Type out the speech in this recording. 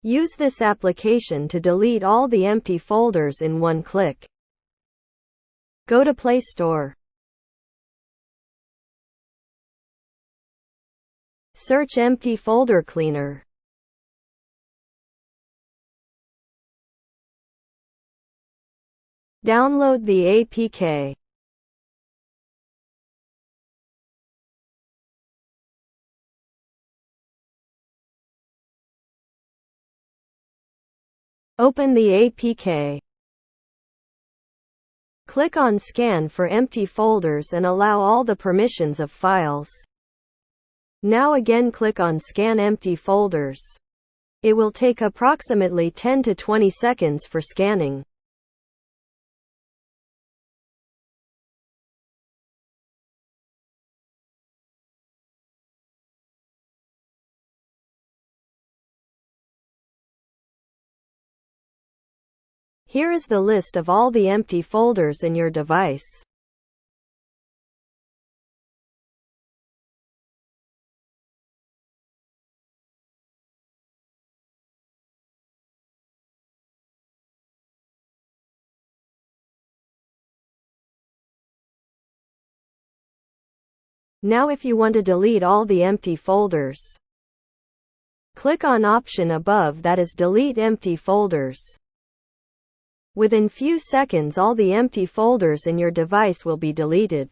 Use this application to delete all the empty folders in one click. Go to Play Store. Search Empty Folder Cleaner. Download the APK. Open the APK. Click on Scan for empty folders and allow all the permissions of files. Now again click on Scan Empty Folders. It will take approximately 10 to 20 seconds for scanning. Here is the list of all the empty folders in your device. Now if you want to delete all the empty folders, click on option above, that is Delete Empty Folders. Within few seconds all the empty folders in your device will be deleted.